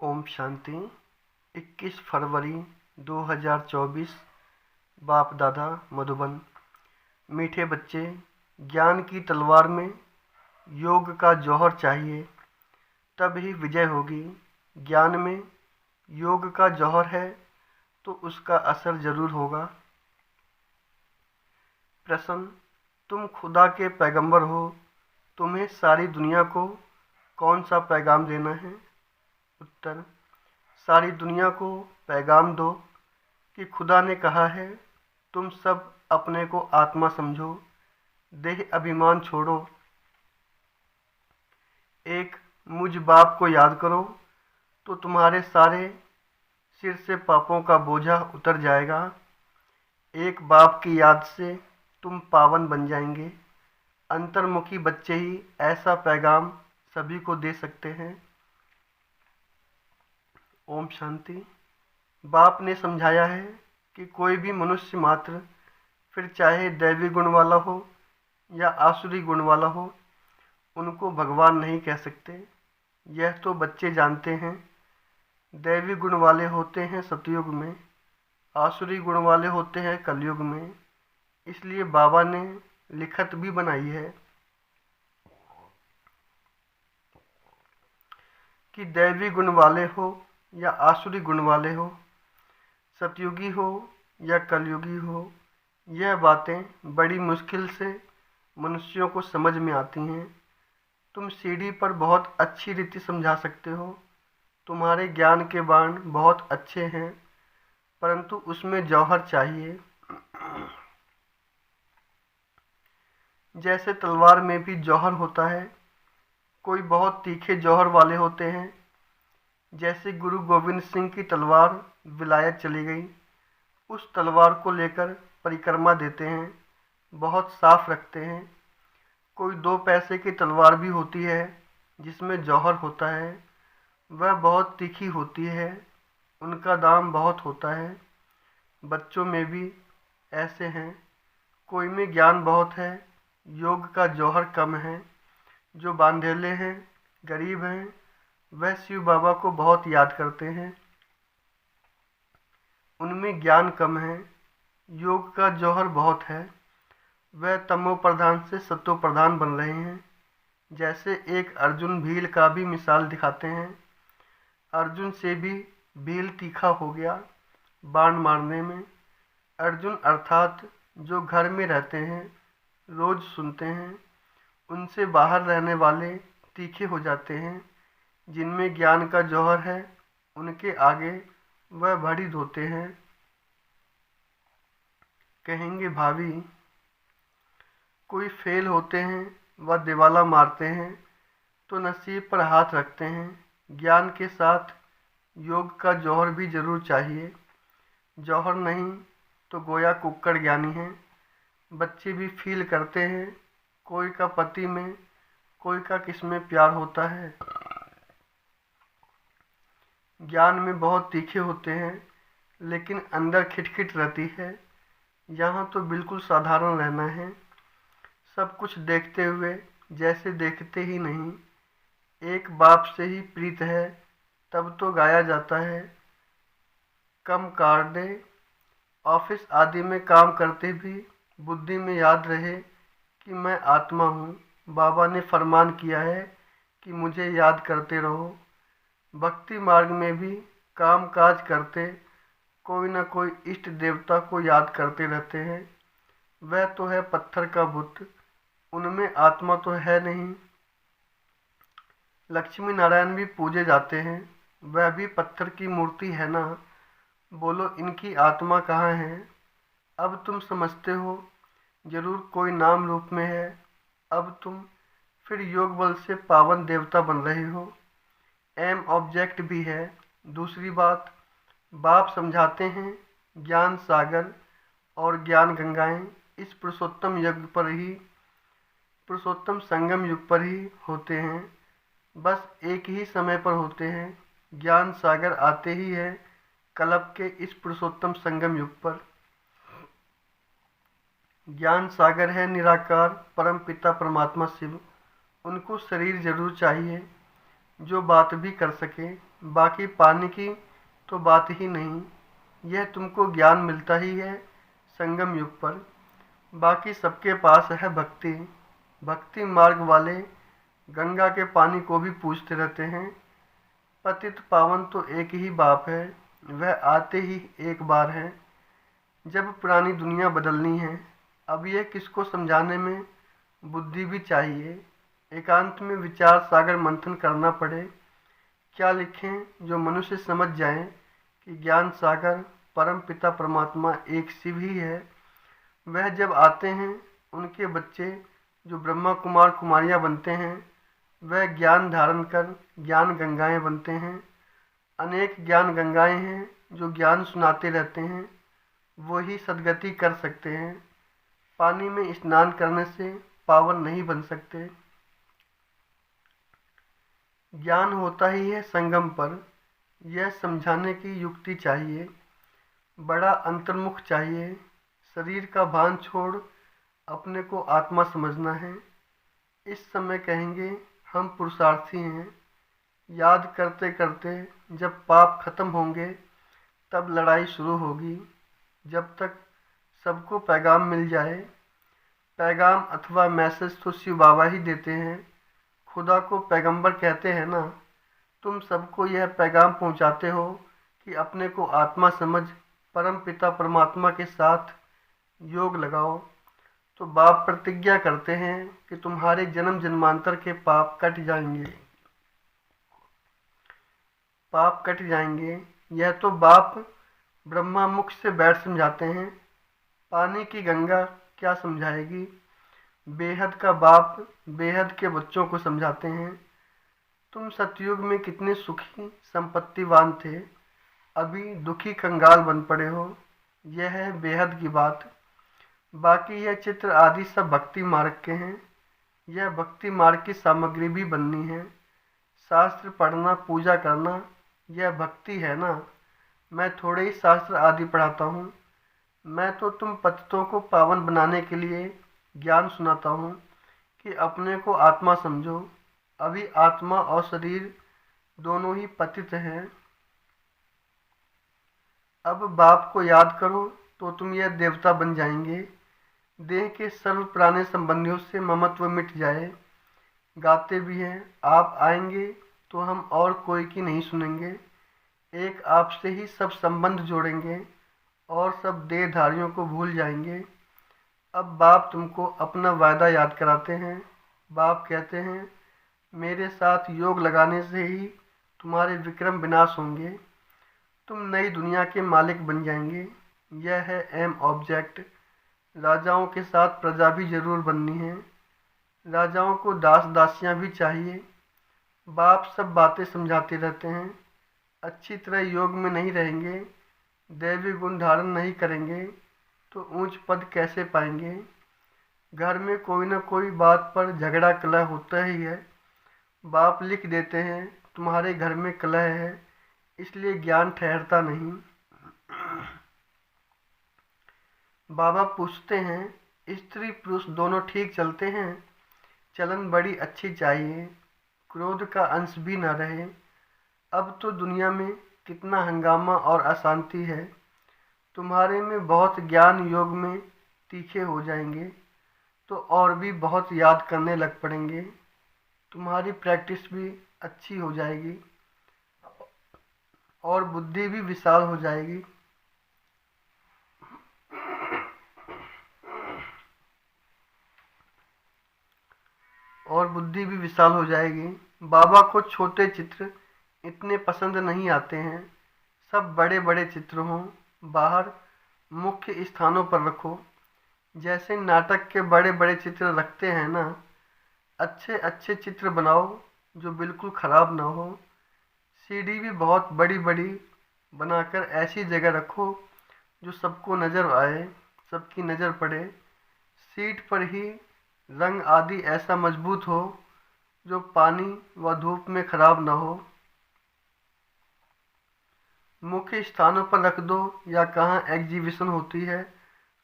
ओम शांति। 21 फरवरी 2024। बाप दादा मधुबन। मीठे बच्चे, ज्ञान की तलवार में योग का जौहर चाहिए, तब ही विजय होगी। ज्ञान में योग का जौहर है तो उसका असर जरूर होगा। प्रश्न: तुम खुदा के पैगंबर हो, तुम्हें सारी दुनिया को कौन सा पैगाम देना है? उत्तर: सारी दुनिया को पैगाम दो कि खुदा ने कहा है, तुम सब अपने को आत्मा समझो, देह अभिमान छोड़ो, एक मुझ बाप को याद करो तो तुम्हारे सारे सिर से पापों का बोझा उतर जाएगा। एक बाप की याद से तुम पावन बन जाएंगे। अंतर्मुखी बच्चे ही ऐसा पैगाम सभी को दे सकते हैं। ओम शांति। बाप ने समझाया है कि कोई भी मनुष्य मात्र, फिर चाहे दैवी गुण वाला हो या आसुरी गुण वाला हो, उनको भगवान नहीं कह सकते। यह तो बच्चे जानते हैं। दैवी गुण वाले होते हैं सतयुग में, आसुरी गुण वाले होते हैं कलयुग में। इसलिए बाबा ने लिखत भी बनाई है कि दैवी गुण वाले हो या आसुरी गुण वाले हो, सतयुगी हो या कलयुगी हो, यह बातें बड़ी मुश्किल से मनुष्यों को समझ में आती हैं। तुम सीढ़ी पर बहुत अच्छी रीति समझा सकते हो, तुम्हारे ज्ञान के बाण बहुत अच्छे हैं, परंतु उसमें जौहर चाहिए। जैसे तलवार में भी जौहर होता है। कोई बहुत तीखे जौहर वाले होते हैं। जैसे गुरु गोविंद सिंह की तलवार विलायत चली गई, उस तलवार को लेकर परिक्रमा देते हैं, बहुत साफ रखते हैं। कोई 2 पैसे की तलवार भी होती है जिसमें जौहर होता है, वह बहुत तीखी होती है, उनका दाम बहुत होता है। बच्चों में भी ऐसे हैं। कोई में ज्ञान बहुत है, योग का जौहर कम है। जो बांधेले हैं, गरीब हैं, वह शिव बाबा को बहुत याद करते हैं, उनमें ज्ञान कम है। योग का जौहर बहुत है, वह तमो प्रधान से सतो प्रधान बन रहे हैं। जैसे एक अर्जुन भील का भी मिसाल दिखाते हैं। अर्जुन से भी भील तीखा हो गया बाण मारने में। अर्जुन अर्थात जो घर में रहते हैं, रोज सुनते हैं, उनसे बाहर रहने वाले तीखे हो जाते हैं। जिनमें ज्ञान का जौहर है, उनके आगे वह भड़ी धोते हैं। कहेंगे भाभी, कोई फेल होते हैं व दिवाला मारते हैं तो नसीब पर हाथ रखते हैं। ज्ञान के साथ योग का जौहर भी जरूर चाहिए। जौहर नहीं तो गोया कुक्कड़ ज्ञानी हैं। बच्चे भी फील करते हैं, कोई का पति में, कोई का किस में प्यार होता है। ज्ञान में बहुत तीखे होते हैं, लेकिन अंदर खिटखिट रहती है। यहाँ तो बिल्कुल साधारण रहना है, सब कुछ देखते हुए जैसे देखते ही नहीं। एक बाप से ही प्रीत है, तब तो गाया जाता है। कम कार्डे ऑफिस आदि में काम करते भी बुद्धि में याद रहे कि मैं आत्मा हूँ। बाबा ने फरमान किया है कि मुझे याद करते रहो। भक्ति मार्ग में भी काम काज करते कोई न कोई इष्ट देवता को याद करते रहते हैं। वह तो है पत्थर का बुत, उनमें आत्मा तो है नहीं। लक्ष्मी नारायण भी पूजे जाते हैं, वह भी पत्थर की मूर्ति है ना। बोलो इनकी आत्मा कहाँ है? अब तुम समझते हो, जरूर कोई नाम रूप में है। अब तुम फिर योग बल से पावन देवता बन रहे हो। एम ऑब्जेक्ट भी है। दूसरी बात, बाप समझाते हैं, ज्ञान सागर और ज्ञान गंगाएं इस पुरुषोत्तम युग पर ही, पुरुषोत्तम संगम युग पर ही होते हैं। बस एक ही समय पर होते हैं। ज्ञान सागर आते ही है कल्प के इस पुरुषोत्तम संगम युग पर। ज्ञान सागर है निराकार परम पिता परमात्मा शिव। उनको शरीर जरूर चाहिए जो बात भी कर सके। बाकी पानी की तो बात ही नहीं, यह तुमको ज्ञान मिलता ही है संगम युग पर। बाकी सबके पास है भक्ति। भक्ति मार्ग वाले गंगा के पानी को भी पूछते रहते हैं। पतित पावन तो एक ही बाप है, वह आते ही एक बार है। जब पुरानी दुनिया बदलनी है, अब यह किसको समझाने में बुद्धि भी चाहिए। एकांत में विचार सागर मंथन करना पड़े। क्या लिखें जो मनुष्य समझ जाए कि ज्ञान सागर परम पिता परमात्मा एक शिव ही है। वह जब आते हैं, उनके बच्चे जो ब्रह्मा कुमार कुमारियाँ बनते हैं, वह ज्ञान धारण कर ज्ञान गंगाएं बनते हैं। अनेक ज्ञान गंगाएं हैं जो ज्ञान सुनाते रहते हैं, वो ही सद्गति कर सकते हैं। पानी में स्नान करने से पावन नहीं बन सकते। ज्ञान होता ही है संगम पर, यह समझाने की युक्ति चाहिए। बड़ा अंतर्मुख चाहिए। शरीर का भान छोड़ अपने को आत्मा समझना है। इस समय कहेंगे हम पुरुषार्थी हैं। याद करते करते जब पाप खत्म होंगे, तब लड़ाई शुरू होगी। जब तक सबको पैगाम मिल जाए। पैगाम अथवा मैसेज तो शिव बाबा ही देते हैं। खुदा को पैगंबर कहते हैं ना। तुम सबको यह पैगाम पहुंचाते हो कि अपने को आत्मा समझ परम पिता परमात्मा के साथ योग लगाओ। तो बाप प्रतिज्ञा करते हैं कि तुम्हारे जन्म जन्मांतर के पाप कट जाएंगे। पाप कट जाएंगे, यह तो बाप ब्रह्मा मुख से बैठ समझाते हैं। पानी की गंगा क्या समझाएगी। बेहद का बाप बेहद के बच्चों को समझाते हैं। तुम सतयुग में कितने सुखी संपत्तिवान थे, अभी दुखी कंगाल बन पड़े हो। यह है बेहद की बात। बाकी यह चित्र आदि सब भक्ति मार्ग के हैं। यह भक्ति मार्ग की सामग्री भी बननी है। शास्त्र पढ़ना पूजा करना यह भक्ति है ना। मैं थोड़े ही शास्त्र आदि पढ़ाता हूँ। मैं तो तुम पतितों को पावन बनाने के लिए ज्ञान सुनाता हूँ कि अपने को आत्मा समझो। अभी आत्मा और शरीर दोनों ही पतित हैं। अब बाप को याद करो तो तुम यह देवता बन जाएंगे। देह के सर्व पुराने संबंधियों से ममत्व मिट जाए। गाते भी हैं, आप आएंगे तो हम और कोई की नहीं सुनेंगे। एक आपसे ही सब संबंध जोड़ेंगे और सब देहधारियों को भूल जाएंगे। अब बाप तुमको अपना वायदा याद कराते हैं। बाप कहते हैं, मेरे साथ योग लगाने से ही तुम्हारे विक्रम विनाश होंगे। तुम नई दुनिया के मालिक बन जाएंगे। यह है एम ऑब्जेक्ट। राजाओं के साथ प्रजा भी जरूर बननी है। राजाओं को दास दासियां भी चाहिए। बाप सब बातें समझाते रहते हैं। अच्छी तरह योग में नहीं रहेंगे, दैवी गुण धारण नहीं करेंगे तो ऊंच पद कैसे पाएंगे। घर में कोई न कोई बात पर झगड़ा कलह होता ही है। बाप लिख देते हैं, तुम्हारे घर में कलह है, इसलिए ज्ञान ठहरता नहीं। बाबा पूछते हैं, स्त्री पुरुष दोनों ठीक चलते हैं। चलन बड़ी अच्छी चाहिए, क्रोध का अंश भी न रहे। अब तो दुनिया में कितना हंगामा और अशांति है। तुम्हारे में बहुत ज्ञान योग में तीखे हो जाएंगे तो और भी बहुत याद करने लग पड़ेंगे। तुम्हारी प्रैक्टिस भी अच्छी हो जाएगी और बुद्धि भी विशाल हो जाएगी। बाबा को छोटे चित्र इतने पसंद नहीं आते हैं। सब बड़े बड़े चित्र हों, बाहर मुख्य स्थानों पर रखो। जैसे नाटक के बड़े बड़े चित्र रखते हैं ना, अच्छे अच्छे चित्र बनाओ जो बिल्कुल ख़राब ना हो। सीढ़ी भी बहुत बड़ी बड़ी बनाकर ऐसी जगह रखो जो सबको नज़र आए, सबकी नज़र पड़े। सीट पर ही रंग आदि ऐसा मजबूत हो जो पानी व धूप में खराब ना हो। मुख्य स्थानों पर रख दो या कहाँ एग्जीबिशन होती है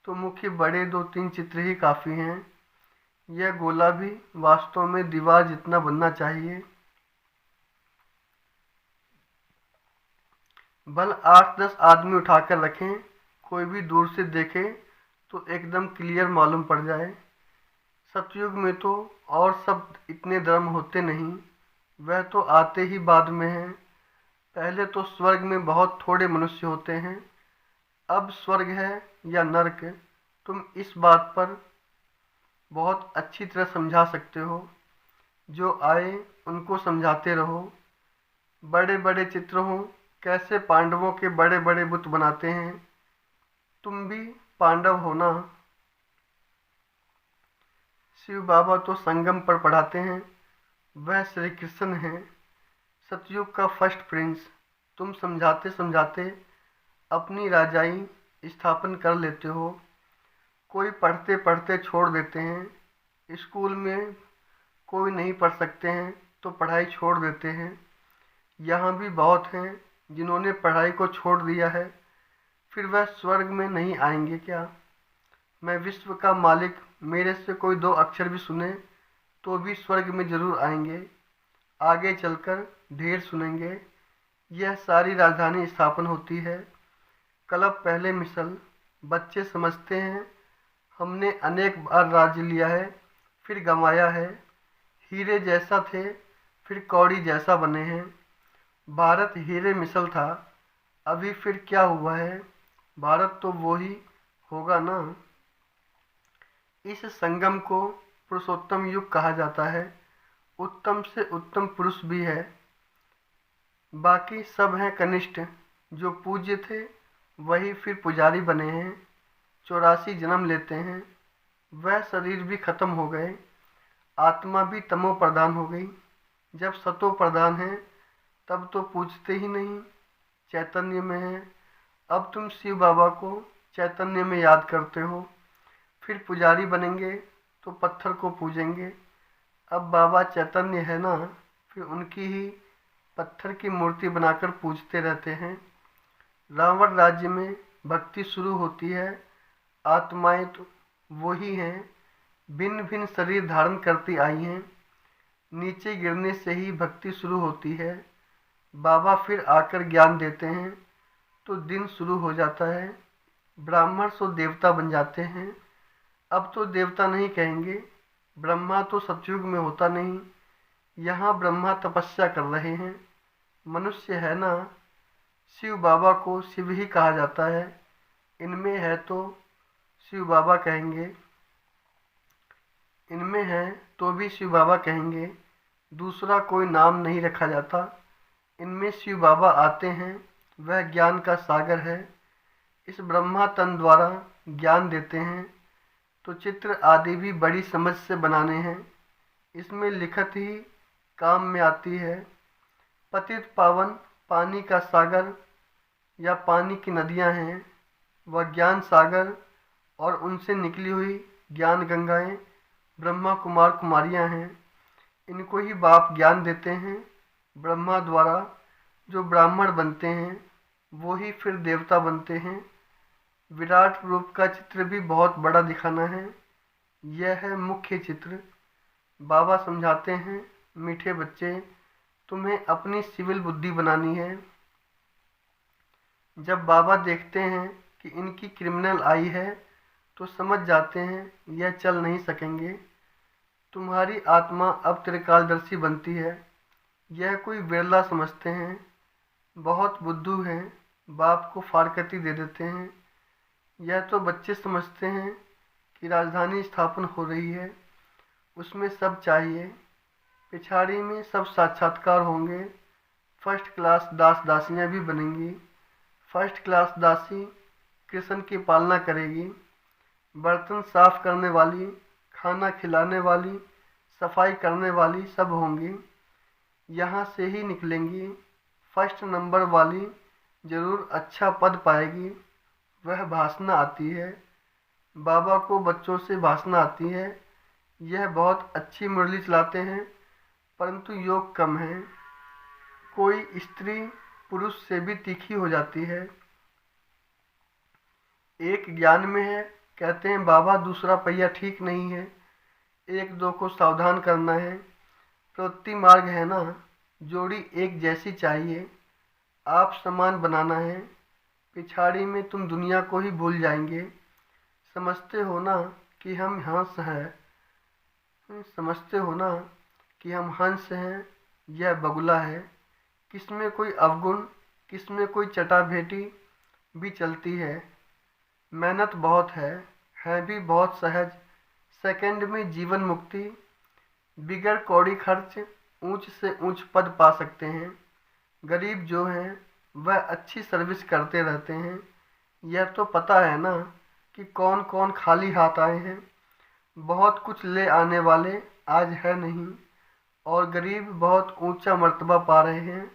तो मुख्य बड़े 2-3 चित्र ही काफ़ी हैं। यह गोला भी वास्तव में दीवार जितना बनना चाहिए। बल 8-10 आदमी उठाकर रखें, कोई भी दूर से देखे तो एकदम क्लियर मालूम पड़ जाए। सतयुग में तो और सब इतने धर्म होते नहीं, वह तो आते ही बाद में हैं। पहले तो स्वर्ग में बहुत थोड़े मनुष्य होते हैं। अब स्वर्ग है या नरक, तुम इस बात पर बहुत अच्छी तरह समझा सकते हो। जो आए उनको समझाते रहो। बड़े बड़े चित्र हों, कैसे पांडवों के बड़े बड़े बुत बनाते हैं। तुम भी पांडव हो ना। शिव बाबा तो संगम पर पढ़ाते हैं, वह श्री कृष्ण हैं, सतयुग का फर्स्ट प्रिंस। तुम समझाते समझाते अपनी राजाई स्थापन कर लेते हो। कोई पढ़ते पढ़ते छोड़ देते हैं। स्कूल में कोई नहीं पढ़ सकते हैं तो पढ़ाई छोड़ देते हैं। यहाँ भी बहुत हैं जिन्होंने पढ़ाई को छोड़ दिया है, फिर वह स्वर्ग में नहीं आएंगे क्या? मैं विश्व का मालिक, मेरे से कोई 2 अक्षर भी सुने तो भी स्वर्ग में जरूर आएंगे। आगे चलकर ढेर सुनेंगे। यह सारी राजधानी स्थापन होती है। क्लब पहले मिसल। बच्चे समझते हैं हमने अनेक बार राज्य लिया है, फिर गंवाया है। हीरे जैसा थे, फिर कौड़ी जैसा बने हैं। भारत हीरे मिसल था, अभी फिर क्या हुआ है? भारत तो वो ही होगा ना। इस संगम को पुरुषोत्तम युग कहा जाता है। उत्तम से उत्तम पुरुष भी है, बाकी सब हैं कनिष्ठ। जो पूज्य थे वही फिर पुजारी बने हैं। 84 जन्म लेते हैं। वह शरीर भी खत्म हो गए, आत्मा भी तमो प्रधान हो गई। जब सतो प्रधान है तब तो पूछते ही नहीं, चैतन्य में है। अब तुम शिव बाबा को चैतन्य में याद करते हो, फिर पुजारी बनेंगे तो पत्थर को पूजेंगे। अब बाबा चैतन्य है ना, फिर उनकी ही पत्थर की मूर्ति बनाकर पूजते रहते हैं। रावण राज्य में भक्ति शुरू होती है। आत्माएं तो वही हैं, भिन्न भिन्न शरीर धारण करती आई हैं। नीचे गिरने से ही भक्ति शुरू होती है। बाबा फिर आकर ज्ञान देते हैं तो दिन शुरू हो जाता है। ब्राह्मण सो देवता बन जाते हैं। अब तो देवता नहीं कहेंगे, ब्रह्मा तो सतयुग में होता नहीं। यहाँ ब्रह्मा तपस्या कर रहे हैं। मनुष्य है ना, शिव बाबा को शिव ही कहा जाता है। इनमें है तो शिव बाबा कहेंगे, इनमें है तो भी शिव बाबा कहेंगे। दूसरा कोई नाम नहीं रखा जाता। इनमें शिव बाबा आते हैं, वह ज्ञान का सागर है। इस ब्रह्मा तन द्वारा ज्ञान देते हैं तो चित्र आदि भी बड़ी समझ से बनाने हैं। इसमें लिखत ही काम में आती है। पतित पावन पानी का सागर या पानी की नदियां हैं, वह ज्ञान सागर और उनसे निकली हुई ज्ञान गंगाएं ब्रह्मा कुमार कुमारियां हैं। इनको ही बाप ज्ञान देते हैं। ब्रह्मा द्वारा जो ब्राह्मण बनते हैं वो ही फिर देवता बनते हैं। विराट रूप का चित्र भी बहुत बड़ा दिखाना है। यह है मुख्य चित्र। बाबा समझाते हैं, मीठे बच्चे, तुम्हें अपनी सिविल बुद्धि बनानी है। जब बाबा देखते हैं कि इनकी क्रिमिनल आई है तो समझ जाते हैं यह चल नहीं सकेंगे। तुम्हारी आत्मा अब त्रिकालदर्शी बनती है। यह कोई बिरला समझते हैं, बहुत बुद्धू हैं, बाप को फारकती दे देते हैं। यह तो बच्चे समझते हैं कि राजधानी स्थापन हो रही है, उसमें सब चाहिए। पिछाड़ी में सब साक्षात्कार होंगे। फर्स्ट क्लास दास दासियाँ भी बनेंगी। फर्स्ट क्लास दासी कृष्ण की पालना करेगी। बर्तन साफ करने वाली, खाना खिलाने वाली, सफाई करने वाली सब होंगी। यहाँ से ही निकलेंगी। फर्स्ट नंबर वाली जरूर अच्छा पद पाएगी। वह भाषणा आती है। बाबा को बच्चों से भाषणा आती है। यह बहुत अच्छी मुरली चलाते हैं, परंतु योग कम है। कोई स्त्री पुरुष से भी तीखी हो जाती है। एक ज्ञान में है, कहते हैं बाबा दूसरा पहिया ठीक नहीं है, 1-2 को सावधान करना है। प्रवृत्ति मार्ग है ना, जोड़ी एक जैसी चाहिए। आप सामान बनाना है, पिछाड़ी में तुम दुनिया को ही भूल जाएंगे। समझते हो ना कि हम हंस हैं, समझते हो ना कि हम हंस हैं, यह बगुला है। किसमें कोई अवगुण, किसमें कोई चटाभेटी भी चलती है। मेहनत बहुत है भी बहुत सहज। सेकंड में जीवन मुक्ति, बिगड़ कौड़ी खर्च ऊंच से ऊंच पद पा सकते हैं। गरीब जो हैं वह अच्छी सर्विस करते रहते हैं। यह तो पता है ना कि कौन कौन खाली हाथ आए हैं। बहुत कुछ ले आने वाले आज है नहीं, और गरीब बहुत ऊंचा मर्तबा पा रहे हैं।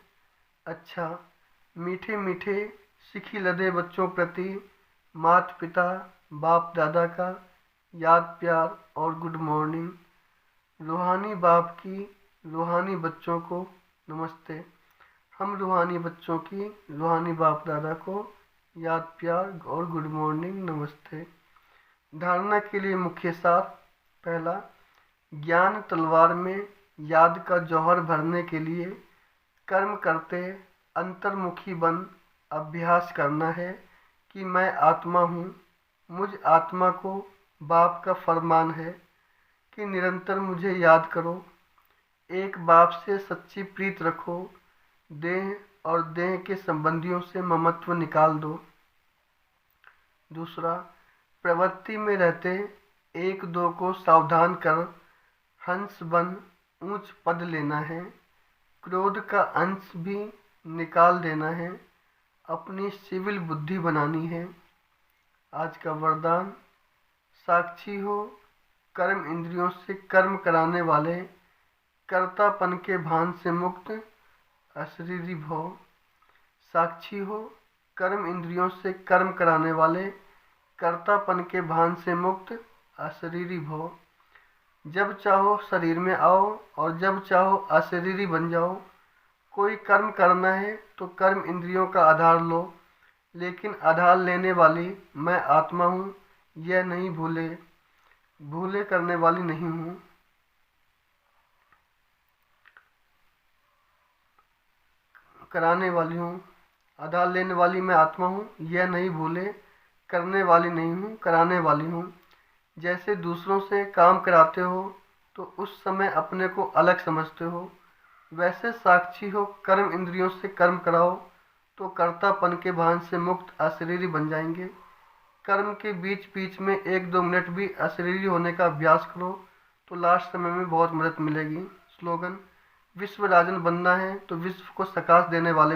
अच्छा, मीठे मीठे सिखी लदे बच्चों प्रति माता पिता बाप दादा का याद प्यार और गुड मॉर्निंग। रूहानी बाप की रूहानी बच्चों को नमस्ते। हम रूहानी बच्चों की रूहानी बाप दादा को याद प्यार और गुड मॉर्निंग नमस्ते। धारणा के लिए मुख्य सार। पहला, ज्ञान तलवार में याद का जौहर भरने के लिए कर्म करते अंतर्मुखी बन अभ्यास करना है कि मैं आत्मा हूँ। मुझ आत्मा को बाप का फरमान है कि निरंतर मुझे याद करो। एक बाप से सच्ची प्रीत रखो। देह और देह के संबंधियों से ममत्व निकाल दो। दूसरा, प्रवृत्ति में रहते एक दो को सावधान कर हंस बन ऊंच पद लेना है। क्रोध का अंश भी निकाल देना है। अपनी सिविल बुद्धि बनानी है। आज का वरदान, साक्षी हो कर्म इंद्रियों से कर्म कराने वाले, कर्तापन के भान से मुक्त अशरीरी भव। साक्षी हो कर्म इंद्रियों से कर्म कराने वाले, कर्तापन के भान से मुक्त अशरीरी भव। जब चाहो शरीर में आओ और जब चाहो अशरीरी बन जाओ। कोई कर्म करना है तो कर्म इंद्रियों का आधार लो, लेकिन आधार लेने वाली मैं आत्मा हूँ, यह नहीं भूले करने वाली नहीं हूँ। कराने वाली हूँ। आधार लेने वाली मैं आत्मा हूँ, यह नहीं भूले करने वाली नहीं हूँ, कराने वाली हूँ। जैसे दूसरों से काम कराते हो तो उस समय अपने को अलग समझते हो, वैसे साक्षी हो कर्म इंद्रियों से कर्म कराओ तो कर्तापन के भान से मुक्त अशरीरी बन जाएंगे। कर्म के बीच बीच में एक दो मिनट भी अशरीरी होने का अभ्यास करो तो लास्ट समय में बहुत मदद मिलेगी। स्लोगन, विश्व राजन बनना है तो विश्व को सकाश देने वाले